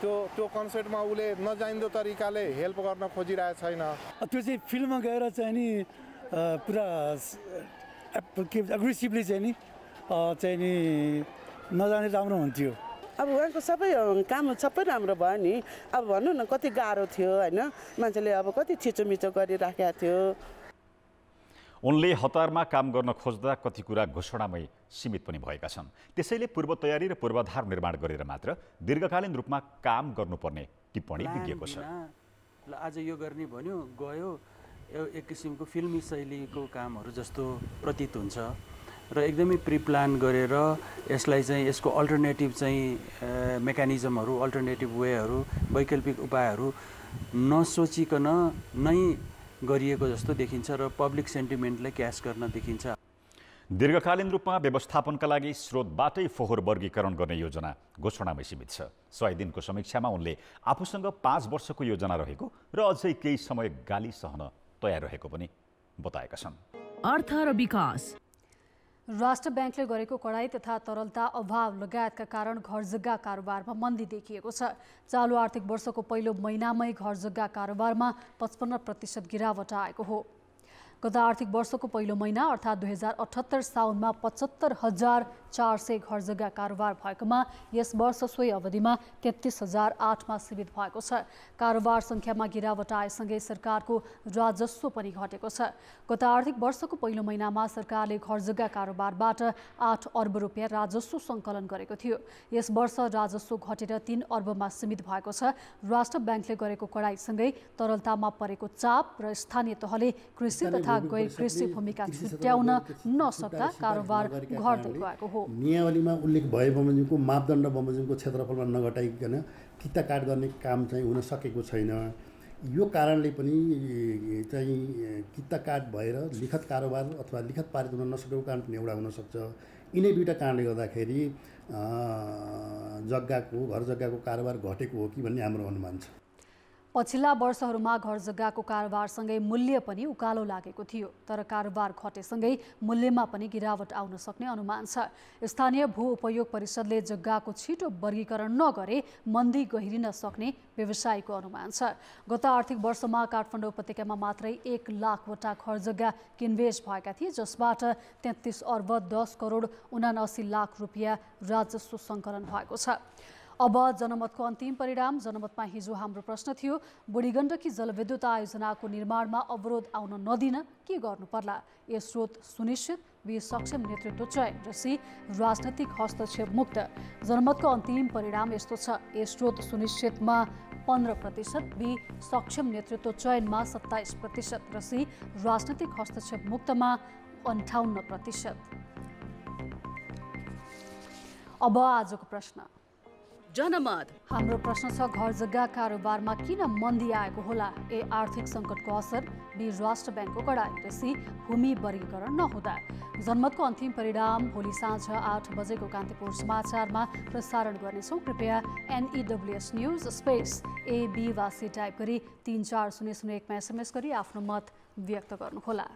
त्यो कन्सेप्टमा उसले नजानिदो तरिकाले हेल्प गर्न खोजिरहेको छैन। त्यो चाहिँ फिल्डमा गएर चाहिँ नि पुरा एग्रेसिभली चाहिँ नि नजाने राम्रो हुन्थ्यो। अब उहाँको सबै काम सबै राम्रो भयो नि। अब भन्नु न कति गाह्रो थियो होइन, मान्छेले अब कति छिचोमिचो गरिराखेको थियो। उनले हतारमा काम गर्न खोज्दा कति कुरा घोषणामै सीमित पनि भएका छन्। त्यसैले पूर्व तयारी र पूर्वाधार निर्माण गरेर मात्र दीर्घकालीन रूपमा काम गर्नुपर्ने टिप्पणी दिएको छ। आज यो गर्ने भन्यो गयो, एक किसिमको फिल्मी शैलीको कामहरू जस्तो प्रतीत हुन्छ र एकदमै प्रिप्लान गरेर यसलाई चाहिँ यसको अल्टरनेटिभ चाहिँ मेकानिजमहरू, अल्टरनेटिभ वेहरू, वैकल्पिक उपायहरू नसोचिकन नै गरिएको जस्तो देखिन्छ र पब्लिक सेन्टिमेन्टलाई क्यास गर्न देखिन्छ। दीर्घकालीन रूपमा व्यवस्थापनका लागि स्रोतबाटै फोहोर वर्गीकरण गर्ने योजना घोषणामै सीमित छ। 100 दिनको समीक्षामा उनले आफूसँग 5 वर्षको योजना रहेको र अझै केही समय गाली सहन तयार रहेको पनि बताएका छन्। अर्थ र विकास। राष्ट्र ब्याङ्कले गरेको कडाई तथा तरलता अभाव लगायतका कारण घरजग्गा कारोबारमा मन्दी देखिएको छ। चालु आर्थिक वर्षको पहिलो महिनामै घरजग्गा कारोबारमा 55% गिरावट आएको हो। गत आर्थिक वर्षको पहिलो महिना अर्थात् 2078 साउनमा 75,400 घरजग्गा कारोबार भएकोमा यस वर्ष सोही अवधिमा 33,008मा सीमित भएको छ। कारोबार सङ्ख्यामा गिरावट आएसँगै सरकारको राजस्व पनि घटेको छ। गत आर्थिक वर्षको पहिलो महिनामा सरकारले घरजग्गा कारोबारबाट 8 अर्ब रुपियाँ राजस्व सङ्कलन गरेको थियो। यस वर्ष राजस्व घटेर 3 अर्बमा सीमित भएको छ। राष्ट्र ब्याङ्कले गरेको कडाइसँगै तरलतामा परेको चाप र स्थानीय तहले कृषि तथा गैर कृषि भूमिका छुट्याउन नसक्दा कारोबार घट्दै गएको हो। नियावलीमा उल्लेख भए बमोजिमको मापदण्ड बमोजिमको क्षेत्रफलमा नघटाइकन किता काट गर्ने काम चाहिँ हुन सकेको छैन। यो कारणले पनि चाहिँ किता काट भएर लिखत कारोबार अथवा लिखत पारित हुन नसकेको कारण पनि एउटा हुनसक्छ। यिनै दुईवटा कारणले गर्दाखेरि घर जग्गाको कारोबार घटेको हो कि भन्ने हाम्रो अनुमान छ। पछिल्ला वर्षहरूमा घरजग्गाको कारोबारसँगै मूल्य पनि उकालो लागेको थियो, तर कारोबार घटेसँगै मूल्यमा पनि गिरावट आउन सक्ने अनुमान छ। स्थानीय भू उपयोग परिषदले जग्गाको छिटो वर्गीकरण नगरे मन्दी गहिरिन सक्ने व्यवसायीको अनुमान छ। गत आर्थिक वर्षमा काठमाडौँ उपत्यकामा मात्रै 1 लाखवटा घरजग्गा किनबेच भएका थिए, जसबाट 33 अर्ब 10 करोड 79 लाख रुपियाँ राजस्व सङ्कलन भएको छ। अब जनमतको अन्तिम परिणाम। जनमतमा हिजो हाम्रो प्रश्न थियो, बुढीगण्डकी जलविद्युत आयोजनाको निर्माणमा अवरोध आउन नदिन के गर्नु पर्ला? ए स्रोत सुनिश्चित, बी सक्षम नेतृत्व चयन र सी राजनैतिक हस्तक्षेप मुक्त। जनमतको अन्तिम परिणाम यस्तो छ, ए स्रोत सुनिश्चितमा 15%, बी सक्षम नेतृत्व चयनमा 27% र सी राजनैतिक हस्तक्षेप मुक्तमा 58%। अब आजको प्रश्न। जनमत। हाम्रो प्रश्न छ, घरजग्गा कारोबारमा किन मन्दी आएको होला? ए आर्थिक सङ्कटको असर, बी राष्ट्र ब्याङ्कको कडाई र सी भूमि वर्गीकरण नहुँदा। जनमतको अन्तिम परिणाम भोलि साँझ 8 बजेको कान्तिपुर समाचारमा प्रसारण गर्नेछौँ। कृपया NEWS news space A B वा सी टाइप गरी 34001मा SMS गरी आफ्नो मत व्यक्त गर्नुहोला।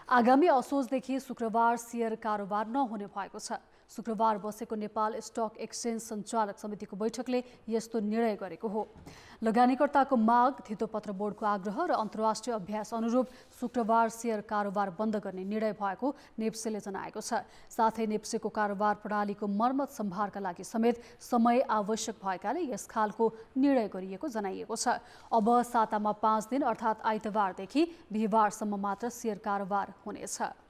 आगामी असोजदेखि शुक्रबार सेयर कारोबार नहुने भएको छ। शुक्रबार बसेको नेपाल स्टक एक्सचेन्ज सञ्चालक समितिको बैठकले यस्तो निर्णय गरेको हो। लगानीकर्ताको माग, धितोपत्र बोर्डको आग्रह र अन्तर्राष्ट्रिय अभ्यास अनुरूप शुक्रबार सेयर कारोबार बन्द गर्ने निर्णय भएको नेप्सेले जनाएको छ। साथै नेप्सेको कारोबार प्रणालीको मर्मत सम्भारका लागि समेत समय आवश्यक भएकाले यस खालको निर्णय गरिएको जनाइएको छ। अब सातामा 5 दिन अर्थात् आइतबारदेखि बिहिबारसम्म मात्र सेयर कारोबार हुनेछ।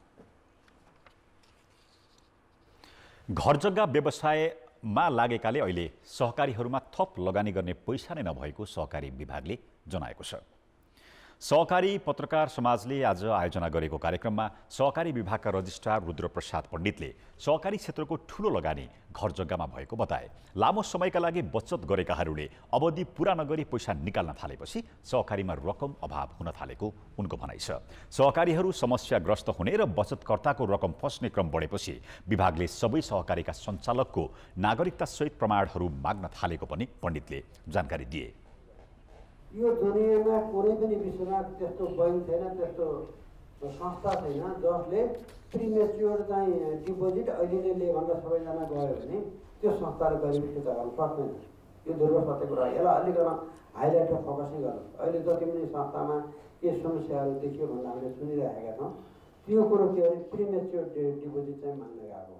घर जग्गा व्यवसायमा लागेकाले अहिले सहकारीहरूमा थप लगानी गर्ने पैसा नै नभएको सहकारी विभागले जनाएको छ। सहकारी पत्रकार समाजले आज आयोजना गरेको कार्यक्रममा सहकारी विभागका रजिस्ट्रार रुद्रप्रसाद पण्डितले सहकारी क्षेत्रको ठूलो लगानी घर जग्गामा भएको बताए। लामो समयका लागि बचत गरेकाहरूले अवधि पूरा नगरी पैसा निकाल्न थालेपछि सहकारीमा रकम अभाव हुन थालेको उनको भनाइ छ। सहकारीहरू समस्याग्रस्त हुने र बचतकर्ताको रकम फस्ने क्रम बढेपछि विभागले सबै सहकारीका सञ्चालकको नागरिकतासहित प्रमाणहरू माग्न थालेको पनि पण्डितले जानकारी दिए। यो दुनियाँमा कुनै पनि विश्वमा त्यस्तो बैंक छैन, त्यस्तो संस्था छैन जसले प्रिमेच्योर चाहिँ डिपोजिट अहिले ले भन्दा सबैजना गयो भने त्यो संस्थाले गरिब फिर्ता गर्न सक्दैन। यो ध्रुव सत्य कुरा। यसलाई अलिकति हाइलाइट र फोकस नै गर्नु। अहिले जति पनि संस्थामा के समस्याहरू देखियो भन्दा हामीले सुनिरहेका छौँ। त्यो कुरो के भने प्रिमेच्योर डिपोजिट चाहिँ मान्न गएको।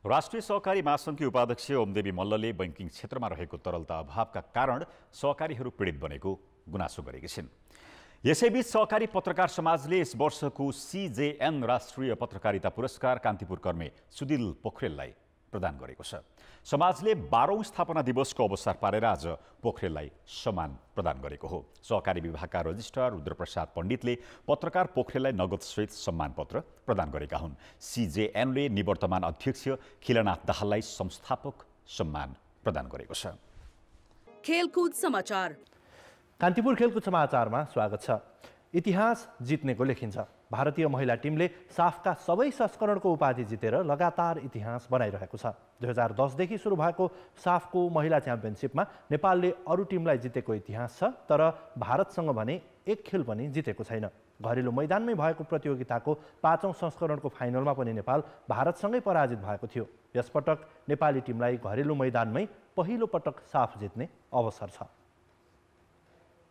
राष्ट्रिय सहकारी महासङ्घकी उपाध्यक्ष ओमदेवी मल्लले बैंकिङ क्षेत्रमा रहेको तरलता अभावका कारण सहकारीहरू पीडित बनेको गुनासो गरेकी छिन्। यसैबीच सहकारी पत्रकार समाजले यस वर्षको CJN राष्ट्रिय पत्रकारिता पुरस्कार कान्तिपुर कर्मे सुदिल पोखरेललाई प्रदान गरेको छ। समाजले 12औं स्थापना दिवसको अवसर पारेर आज पोखरेललाई सम्मान प्रदान गरेको हो। सहकारी विभागका रजिस्ट्रार रुद्रप्रसाद पण्डितले पत्रकार पोखरेललाई नगदसहित सम्मान पत्र प्रदान गरेका हुन्। CJNले निवर्तमान अध्यक्ष खिलनाथ दाहाललाई संस्थापक सम्मान प्रदान गरेको छ। खेलकुद समाचार। कान्तिपुर खेलकुद समाचारमा स्वागत छ। इतिहास जित्नेको लेखिन्छ। भारतीय महिला टिमले साफका सबै संस्करणको उपाधि जितेर लगातार इतिहास बनाइरहेको छ। 2010 देखि सुरु भएको साफको महिला च्याम्पियनसिपमा नेपालले अरू टिमलाई जितेको इतिहास छ, तर भारतसँग भने एक खेल पनि जितेको छैन। घरेलु मैदानमै भएको प्रतियोगिताको 5औं संस्करणको फाइनलमा पनि नेपाल भारतसँगै पराजित भएको थियो। यसपटक नेपाली टिमलाई घरेलु मैदानमै पहिलो पटक साफ जित्ने अवसर छ।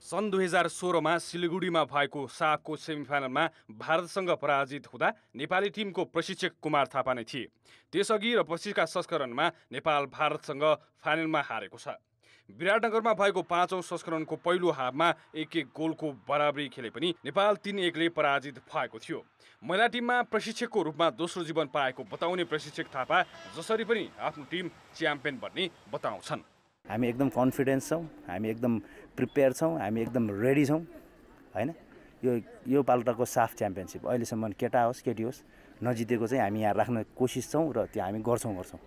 सन् 2016मा सिलिगुडीमा भएको साफको सेमिफाइनलमा भारतसँग पराजित हुँदा नेपाली टिमको प्रशिक्षक कुमार थापा नै थिए। त्यसअघि र पछिका संस्करणमा नेपाल भारतसँग फाइनलमा हारेको छ। विराटनगरमा भएको 5औं संस्करणको पहिलो हाफमा 1-1 गोलको बराबरी खेले पनि नेपाल 3-1 ले पराजित भएको थियो। महिला टिममा प्रशिक्षकको रूपमा दोस्रो जीवन पाएको बताउने प्रशिक्षक थापा जसरी पनि आफ्नो टिम च्याम्पियन बन्ने बताउँछन्। हामी एकदम कन्फिडेन्स छौँ, हामी एकदम प्रिपेयर छौँ, हामी एकदम रेडी छौँ हैन। यो पाल्टाको साफ च्याम्पियनसिप अहिलेसम्म केटा होस् केटी होस् नजितेको चाहिँ हामी यहाँ राख्न कोसिस छौँ र त्यो हामी गर्छौँ।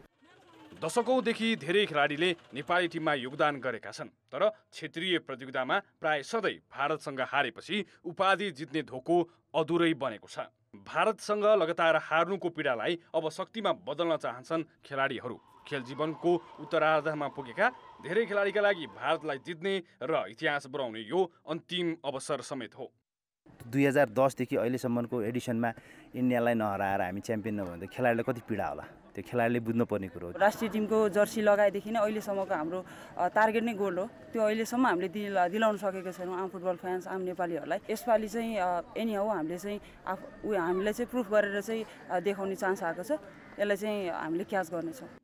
दशकौँदेखि धेरै खेलाडीले नेपाली टिममा योगदान गरेका छन्, तर क्षेत्रीय प्रतियोगितामा प्राय सधैँ भारतसँग हारेपछि उपाधि जित्ने धोको अधुरै बनेको छ। भारतसँग लगातार हार्नुको पीडालाई अब शक्तिमा बदल्न चाहन्छन् खेलाडीहरू। खेल जीवनको उत्तरार्धमा पुगेका धेरै खेलाडीका लागि भारतलाई जित्ने र इतिहास बनाउने यो अन्तिम अवसर समेत हो। 2010 देखि अहिलेसम्मको एडिसनमा इन्डियालाई नहराएर हामी च्याम्पियन नभए खेलाडीलाई कति पीडा होला, त्यो खेलाडीले बुझ्नुपर्ने कुरो हो। राष्ट्रिय टिमको जर्सी लगाएदेखि नै अहिलेसम्मको हाम्रो टार्गेट नै गोल्ड हो। त्यो अहिलेसम्म हामीले दिलाउन सकेको छैनौँ आम फुटबल फ्यान्स, आम नेपालीहरूलाई। यसपालि चाहिँ एनी हाउ हामीले चाहिँ हामीलाई चाहिँ प्रुफ गरेर चाहिँ देखाउने चान्स आएको छ। यसलाई चाहिँ हामीले क्याच गर्नेछौँ।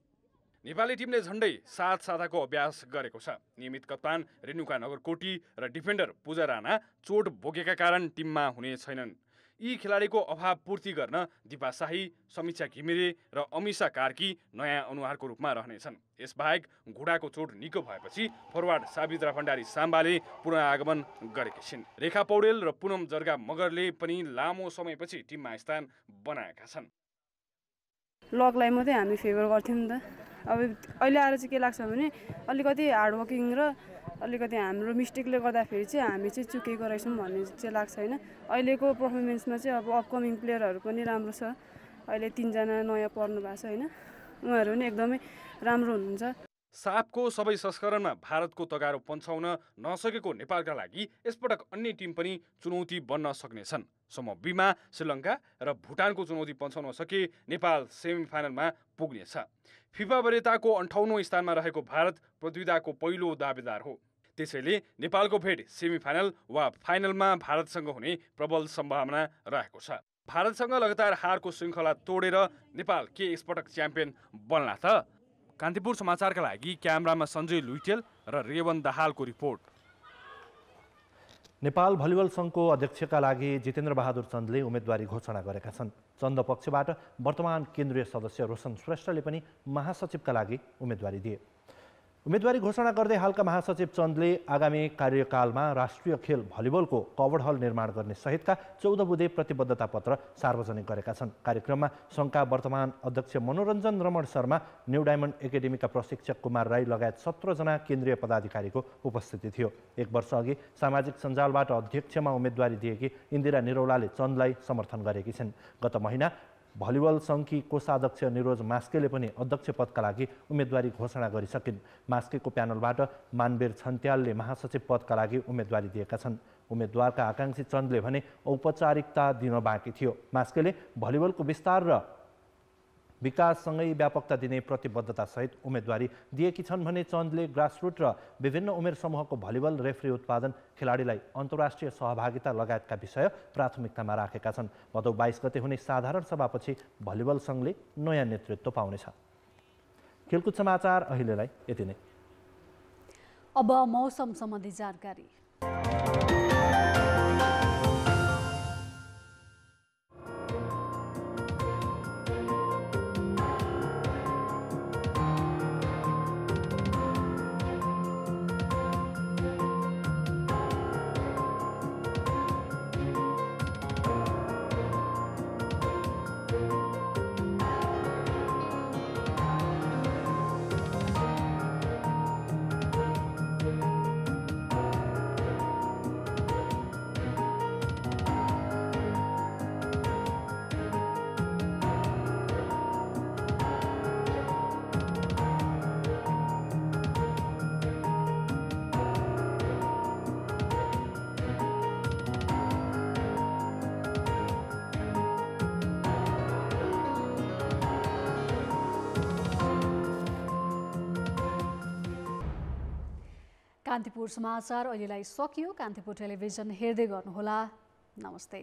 नेपाली टिमले झण्डै 7 साताको अभ्यास गरेको छ। नियमित कप्तान रेणुका नगरकोटी र डिफेन्डर पूजा राणा चोट भोगेका कारण टिममा हुने छैनन्। यी खेलाडीको अभाव पूर्ति गर्न दिपा शाही, समीक्षा घिमिरे र अमिषा कार्की नयाँ अनुहारको रूपमा रहनेछन्। यसबाहेक घुँडाको चोट निको भएपछि फरवार्ड सावित्रा भण्डारी साम्बाले पुनरागमन गरेकी छिन्। रेखा पौडेल र पुनम जर्गा मगरले पनि लामो समयपछि टिममा स्थान बनाएका छन्। लकलाई मात्रै हामी फेभर गर्थ्यौँ नि त। अब अहिले आएर चाहिँ के लाग्छ भने अलिकति हार्डवर्किङ र अलिकति हाम्रो मिस्टेकले गर्दाखेरि चाहिँ हामी चाहिँ चुकेको रहेछौँ भन्ने चाहिँ लाग्छ होइन। अहिलेको पर्फर्मेन्समा चाहिँ अब अपकमिङ प्लेयरहरू पनि राम्रो छ। अहिले 3 जना नयाँ पर्नु भएको छ होइन, उहाँहरू पनि एकदमै राम्रो हुनुहुन्छ। साफको सबै संस्करणमा भारतको तगारो पन्छाउन नसकेको नेपालका लागि यसपटक अन्य टिम पनि चुनौती बन्न सक्नेछन्। समूह बीमा श्रीलङ्का र भुटानको चुनौती पन्छाउन सके नेपाल सेमिफाइनलमा पुग्नेछ। फिफा वरियताको 58औं स्थानमा रहेको भारत प्रतियोगिताको पहिलो दावेदार हो। त्यसैले नेपालको भेट सेमिफाइनल वा फाइनलमा भारतसँग हुने प्रबल सम्भावना रहेको छ। भारतसँग लगातार हारको श्रृङ्खला तोडेर नेपाल के यसपटक च्याम्पियन बन्ला त? कान्तिपुर समाचारका लागि क्यामेरामा सञ्जय लुइटेल र रेवन दाहालको रिपोर्ट। नेपाल भलिबल सङ्घको अध्यक्षका लागि जितेन्द्र बहादुर चन्दले उम्मेदवारी घोषणा गरेका छन्। चन्द पक्षबाट वर्तमान केन्द्रीय सदस्य रोशन श्रेष्ठले पनि महासचिवका लागि उम्मेदवारी दिए। उम्मेदवारी घोषणा गर्दै हालका महासचिव चन्दले आगामी कार्यकालमा राष्ट्रिय खेल भलिबलको कभर्ड हल निर्माण गर्ने सहितका 14 बुँदे प्रतिबद्धता पत्र सार्वजनिक गरेका छन्। कार्यक्रममा सङ्घका वर्तमान अध्यक्ष मनोरञ्जन रमण शर्मा, न्यू डायमन्ड एकाडेमीका प्रशिक्षक कुमार राई लगायत 17 जना केन्द्रीय पदाधिकारीको उपस्थिति थियो। 1 वर्ष अघि सामाजिक सञ्जालबाट अध्यक्षमा उम्मेदवारी दिएकी इन्दिरा निरौलाले चन्दलाई समर्थन गरेकी छिन्। गत महिना भलिबल सङ्घकी कोषाध्यक्ष निरोज मास्केले पनि अध्यक्ष पदका लागि उम्मेदवारी घोषणा गरिसकिन्। मास्केको प्यानलबाट मानवीर छन्त्यालले महासचिव पदका लागि उम्मेदवारी दिएका छन्। उम्मेदवारका आकाङ्क्षी चन्दले भने औपचारिकता दिन बाँकी थियो। मास्केले भलिबलको विस्तार र विकाससँगै व्यापकता दिने प्रतिबद्धतासहित उम्मेदवारी दिएकी छन् भने चन्दले ग्रासरुट र विभिन्न उमेर समूहको भलिबल रेफ्री उत्पादन, खेलाडीलाई अन्तर्राष्ट्रिय सहभागिता लगायतका विषय प्राथमिकतामा राखेका छन्। भदौ 22 गते हुने साधारण सभापछि भलिबल सङ्घले नयाँ नेतृत्व पाउनेछ। खेलकुद समाचार अहिलेलाई यति नै। अब मौसम सम्बन्धी जानकारी। कान्तिपुर समाचार अहिलेलाई सकियो। कान्तिपुर टेलिभिजन हेर्दै गर्नुहोला। नमस्ते।